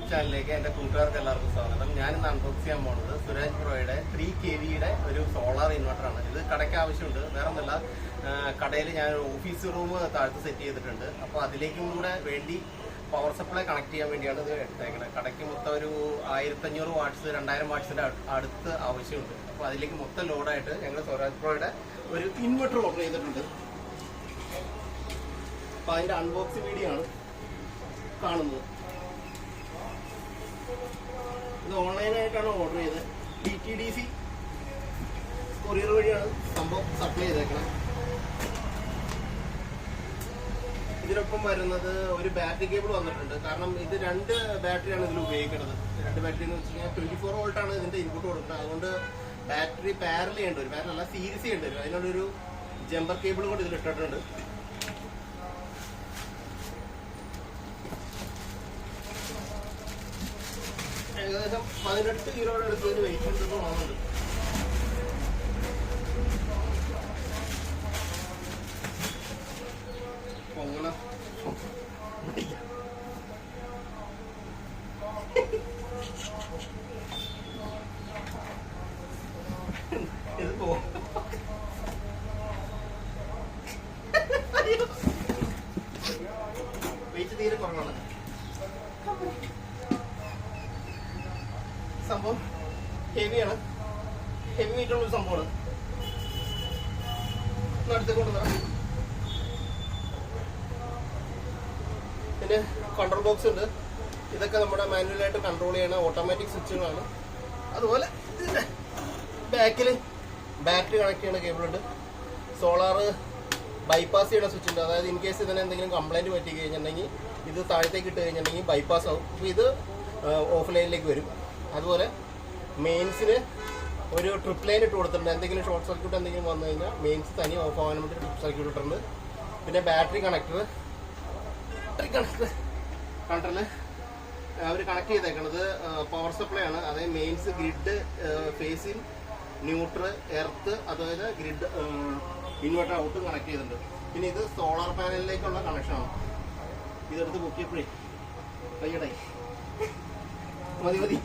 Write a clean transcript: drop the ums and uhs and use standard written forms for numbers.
YouTube ചാനലിലേക്ക് എൻ്റെ കൂട്ടുകാർക്ക് എല്ലാവർക്കും സ്വാഗതം. ഞാനിന്ന് അൺബോക്സ് ചെയ്യാൻ പോകുന്നത് സുരാജ് പ്രോയുടെ 3 kVയുടെ ഒരു സോളാർ ഇൻവെർട്ടറാണ്. ഇത് കടയ്ക്ക് ആവശ്യമുണ്ട്, വേറെ ഒന്നുമില്ല. കടയിൽ ഞാൻ ഓഫീസ് റൂം താഴത്ത് സെറ്റ് ചെയ്തിട്ടുണ്ട്. അപ്പോൾ അതിലേക്കും കൂടെ വേണ്ടി പവർ സപ്ലൈ കണക്ട് ചെയ്യാൻ വേണ്ടിയാണ് ഇത് എടുത്തേക്കുന്നത്. കടയ്ക്ക് മൊത്തം ഒരു 1500 വാട്ട്സ് 2000 വാട്ട്സിൻ്റെ അടുത്ത് ആവശ്യമുണ്ട്. അപ്പോൾ അതിലേക്ക് മൊത്തം ലോഡായിട്ട് ഞങ്ങൾ സുരാജ് പ്രോയുടെ ഒരു ഇൻവെർട്ടർ ഓർഡർ ചെയ്തിട്ടുണ്ട്. അപ്പോൾ അതിൻ്റെ അൺബോക്സിംഗ് വീഡിയോ ആണ് കാണുന്നത്. ഇത് ഓൺലൈനായിട്ടാണ് ഓർഡർ ചെയ്തത്. DTDC കൊറിയർ വഴിയാണ് സംഭവം സപ്ലൈ ചെയ്തേക്കുന്നത്. ഇതിനൊപ്പം വരുന്നത് ഒരു ബാറ്ററി കേബിൾ വന്നിട്ടുണ്ട്. കാരണം ഇത് 2 ബാറ്ററിയാണ് ഇതിൽ ഉപയോഗിക്കുന്നത്. 2 ബാറ്ററി എന്ന് വെച്ച് കഴിഞ്ഞാൽ 24 വോൾട്ടാണ് ഇതിന്റെ ഇൻപുട്ട് കൊടുക്കുന്നത്. അതുകൊണ്ട് ബാറ്ററി പാരൽ ചെയ്യേണ്ടി വരും, പാരലല്ല സീരീസ് ചെയ്യേണ്ടി വരും. അതിനോടൊരു ജമ്പർ കേബിൾ കൂടി ഇതിൽ ഇട്ടിട്ടുണ്ട്. ഏകദേശം 18 കിലോയുടെ അടുത്ത് വെയിറ്റ് ഉണ്ടെന്ന് തോന്നുന്നുണ്ട്. പൊങ്ങണം ഇത് പോ വെയിറ്റ് തീരെ കുറവാണ്. സംഭവം ഹെവിയാണ്, ഹെവി വെയിറ്റ് ഉള്ളൊരു സംഭവമാണ്. അടുത്തേക്ക് കൊണ്ടുവരാം. പിന്നെ കൺട്രോൾ ബോക്സ് ഉണ്ട്. ഇതൊക്കെ നമ്മുടെ മാനുവലായിട്ട് കൺട്രോൾ ചെയ്യുന്ന ഓട്ടോമാറ്റിക് സ്വിച്ചുകളാണ്. അതുപോലെ ഇതിൻ്റെ ബാക്കിൽ ബാറ്ററി കണക്ട് ചെയ്യുന്ന കേബിളുണ്ട്. സോളാർ ബൈപ്പാസ് ചെയ്യുന്ന സ്വിച്ച് ഉണ്ട്. അതായത് ഇൻ കേസ് ഇതിന് എന്തെങ്കിലും കംപ്ലൈൻറ്റ് പറ്റി കഴിഞ്ഞിട്ടുണ്ടെങ്കിൽ ഇത് താഴത്തേക്ക് ഇട്ട് കഴിഞ്ഞിട്ടുണ്ടെങ്കിൽ ബൈപ്പാസ് ആവും. അപ്പോൾ ഇത് ഓഫ് ലൈനിലേക്ക് വരും. അതുപോലെ മെയിൻസിന് ഒരു ട്രിപ്പ് ലൈൻ ഇട്ട് കൊടുത്തിട്ടുണ്ട്. എന്തെങ്കിലും ഷോർട്ട് സർക്യൂട്ട് എന്തെങ്കിലും വന്നു കഴിഞ്ഞാൽ മെയിൻസ് തനി ഓഫ് ആവാൻ വേണ്ടി ട്രിപ്പ് സർക്യൂട്ട് ഇട്ടിട്ടുണ്ട്. പിന്നെ ബാറ്ററി കണക്ടറിൽ അവർ കണക്ട് ചെയ്തേക്കുന്നത് പവർ സപ്ലൈ ആണ്. അതായത് മെയിൻസ്, ഗ്രിഡ്, ഫേസിൻ, ന്യൂട്രൽ, എർത്ത്, അതായത് ഗ്രിഡ്, ഇൻവെർട്ടർ ഔട്ടും കണക്ട് ചെയ്തിട്ടുണ്ട്. പിന്നെ ഇത് സോളാർ പാനലിലേക്കുള്ള കണക്ഷനാണ്. ഇതെടുത്ത് പൊക്കിയപ്പോഴേ കയ്യടായി. മതി